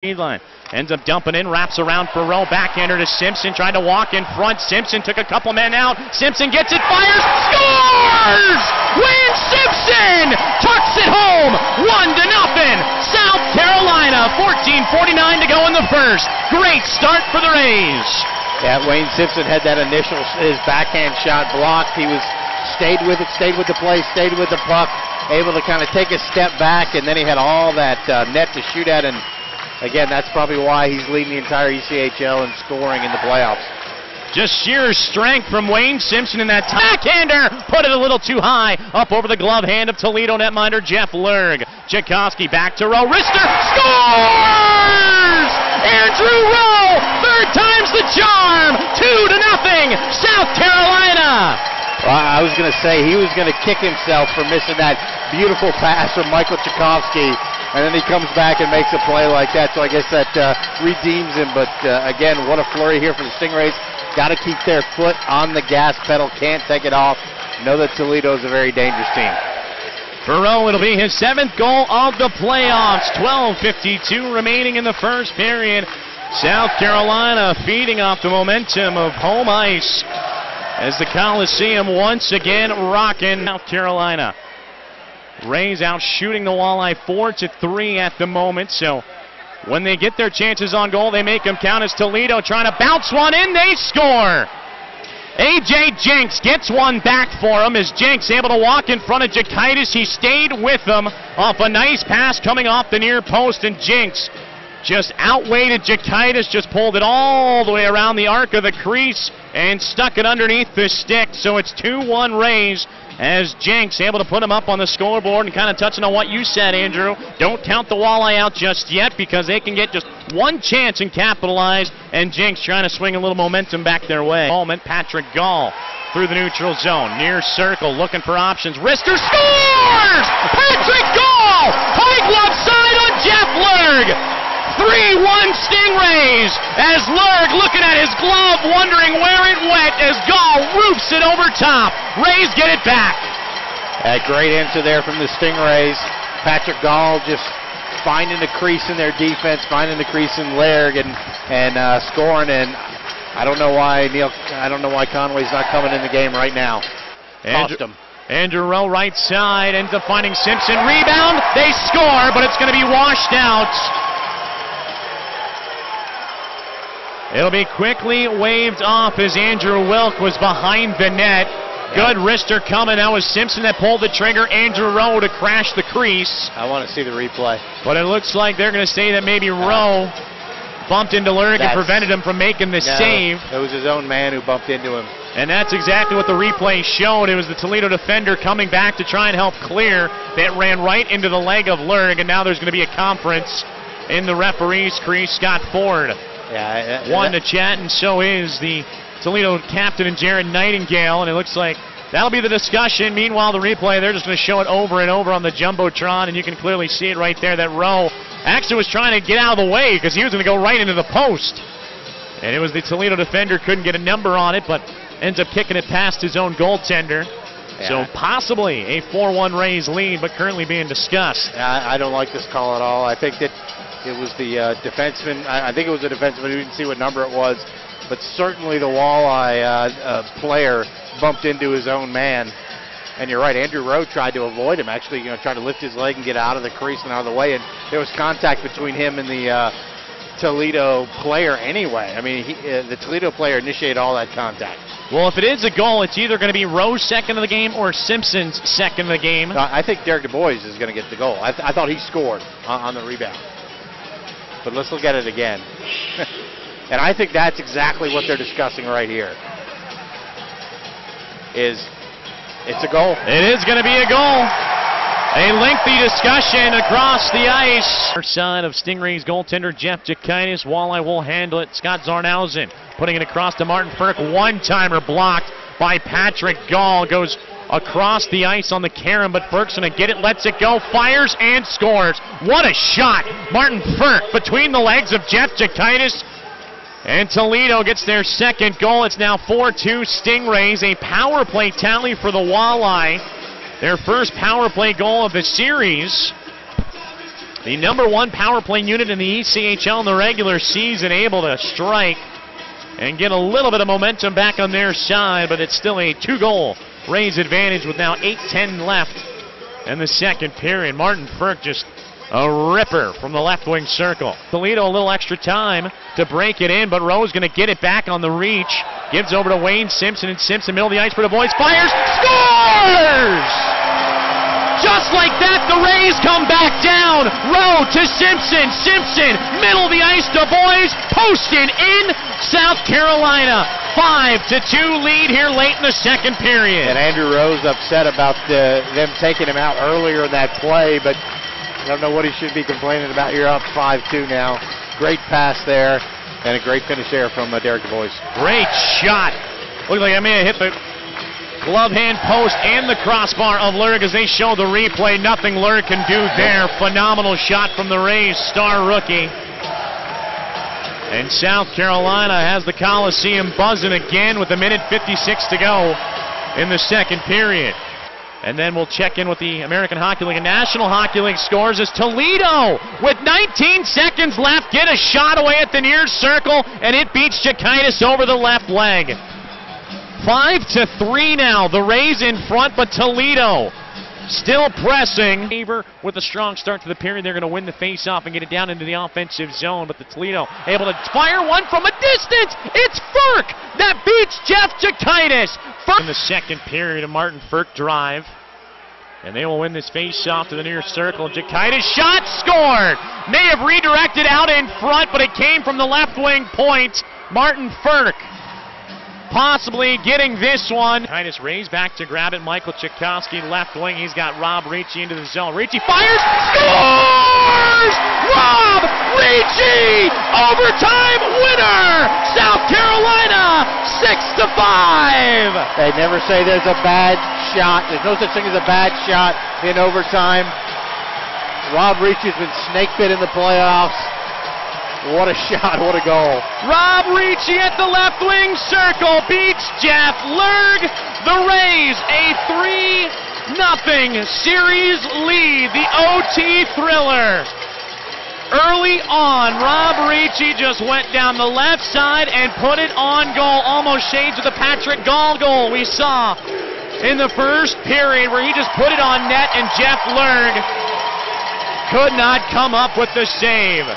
line. Ends up dumping in, wraps around for Rowe, backhander to Simpson, trying to walk in front. Simpson took a couple men out. Simpson gets it, fires, scores! Wayne Simpson tucks it home, 1-0. South Carolina, 14:49 to go in the first. Great start for the Rays. Yeah, Wayne Simpson had that initial, his backhand shot blocked. He was stayed with it, stayed with the play, stayed with the puck, able to kind of take a step back, and then he had all that net to shoot at, and again, that's probably why he's leading the entire ECHL in scoring in the playoffs. Just sheer strength from Wayne Simpson in that backhander. Put it a little too high. Up over the glove hand of Toledo netminder Jeff Lerg. Tchaikovsky back to Rowe. Rister scores! Andrew Rowe, third time's the charm. 2-0, South Carolina. Well, I was going to say he was going to kick himself for missing that beautiful pass from Michael Tchaikovsky. And then he comes back and makes a play like that, so I guess that redeems him. But again, what a flurry here for the Stingrays. Got to keep their foot on the gas pedal, can't take it off. Know that Toledo is a very dangerous team. For Rowe, it'll be his 7th goal of the playoffs. 12:52 remaining in the first period. South Carolina feeding off the momentum of home ice as the Coliseum once again rocking South Carolina. Rays out shooting the Walleye 4-3 at the moment, so when they get their chances on goal, they make them count. As Toledo trying to bounce one in, they score. A.J. Jenks gets one back for him as Jenks able to walk in front of Jakaitis. He stayed with them off a nice pass coming off the near post, and Jenks just outweighted Jakaitis, just pulled it all the way around the arc of the crease and stuck it underneath the stick. So it's 2-1 Rays, as Jenks able to put him up on the scoreboard. And kind of touching on what you said, Andrew, don't count the Walleye out just yet because they can get just one chance and capitalize, and Jenks trying to swing a little momentum back their way. Moment, Patrick Gall through the neutral zone, near circle, looking for options. Rister scores! Patrick Gall! High glove side on Jeff Lerg! 3-1 Stingrays, as Lerg looking at his glove, wondering where it went, as Gall roofs it over top. Rays get it back. A great answer there from the Stingrays. Patrick Gall just finding the crease in their defense, finding the crease in Lerg, and scoring. And I don't know why Conway's not coming in the game right now. Cost him. Andrew Rowe right side, ends up finding Simpson. Rebound, they score, but it's going to be washed out. It'll be quickly waved off as Andrew Wilk was behind the net. Good wrister coming. That was Simpson that pulled the trigger. Andrew Rowe to crash the crease. I want to see the replay. But it looks like they're going to say that maybe Rowe bumped into Lerg and prevented him from making the save. It was his own man who bumped into him. And that's exactly what the replay showed. It was the Toledo defender coming back to try and help clear. That ran right into the leg of Lerg, and now there's going to be a conference in the referee's crease. Scott Ford. One to chat, and so is the Toledo captain and Jared Nightingale, and it looks like that'll be the discussion. Meanwhile, the replay, they're just going to show it over and over on the Jumbotron, and you can clearly see it right there that Rowe actually was trying to get out of the way because he was going to go right into the post. And it was the Toledo defender, couldn't get a number on it, but ends up kicking it past his own goaltender. Yeah. So possibly a 4-1 Rays lead, but currently being discussed. I don't like this call at all. I think that it was the defenseman. I think it was a defenseman. We didn't see what number it was, but certainly the Walleye player bumped into his own man. And you're right, Andrew Rowe tried to avoid him, actually, tried to lift his leg and get out of the crease and out of the way, and there was contact between him and the Toledo player anyway. I mean, the Toledo player initiated all that contact. Well, if it is a goal, it's either going to be Rowe's second of the game or Simpson's second of the game. I think Derek Du Bois is going to get the goal. I thought he scored on the rebound. But let's look at it again. And I think that's exactly what they're discussing right here. It's a goal. It is going to be a goal. A lengthy discussion across the ice. Our side of Stingrays goaltender Jeff Jakaitis. Walleye will handle it. Scott Zarnhausen putting it across to Martin Ferk. One-timer blocked by Patrick Gall. Goes across the ice on the carom, but Ferk's going to get it, lets it go, fires, and scores. What a shot. Martin Ferk between the legs of Jeff Jakaitis. And Toledo gets their second goal. It's now 4-2 Stingrays. A power play tally for the Walleye. Their first power play goal of the series. The #1 power play unit in the ECHL in the regular season, able to strike and get a little bit of momentum back on their side, but it's still a 2-goal Rays advantage with now 8:10 left in the second period. Martin Ferk just a ripper from the left wing circle. Toledo a little extra time to break it in, but Rowe's going to get it back on the reach. Gives over to Wayne Simpson, and Simpson, middle of the ice for the boys, fires, scores! Just like that, the Rays come back down. Rowe to Simpson. Simpson, middle of the ice to Boys. Posted in South Carolina. 5-2 lead here late in the second period. And Andrew Rowe's upset about them taking him out earlier in that play, but I don't know what he should be complaining about. You're up 5-2 now. Great pass there, and a great finish there from Derek DuBois. Great shot. Looked like I may have hit the glove hand post and the crossbar of Lurg as they show the replay. Nothing Lurg can do there. Phenomenal shot from the Rays star rookie. And South Carolina has the Coliseum buzzing again with 1:56 to go in the second period. And then we'll check in with the American Hockey League and National Hockey League scores as Toledo, with 19 seconds left, get a shot away at the near circle, and it beats Jokaitis over the left leg. 5-3 now. The Rays in front, but Toledo still pressing. With a strong start to the period, they're going to win the face-off and get it down into the offensive zone. But the Toledo able to fire one from a distance. It's Ferk that beats Jeff Jokaitis. In the second period, a Martin Ferk drive. And they will win this face-off to the near circle. Jokaitis shot, scored. May have redirected out in front, but it came from the left wing point. Martin Ferk possibly getting this one. Titus Rays back to grab it. Michael Tchaikovsky, left wing. He's got Rob Ricci into the zone. Ricci fires, scores! Rob Ricci, overtime winner! South Carolina, 6-5. They never say there's a bad shot. There's no such thing as a bad shot in overtime. Rob Ricci's been snake bit in the playoffs. What a shot, what a goal. Rob Ricci at the left wing circle beats Jeff Lurg. The Rays a 3-0 series lead. The OT thriller. Early on, Rob Ricci just went down the left side and put it on goal. Almost shades of the Patrick Gall goal we saw in the first period where he just put it on net and Jeff Lurg could not come up with the save.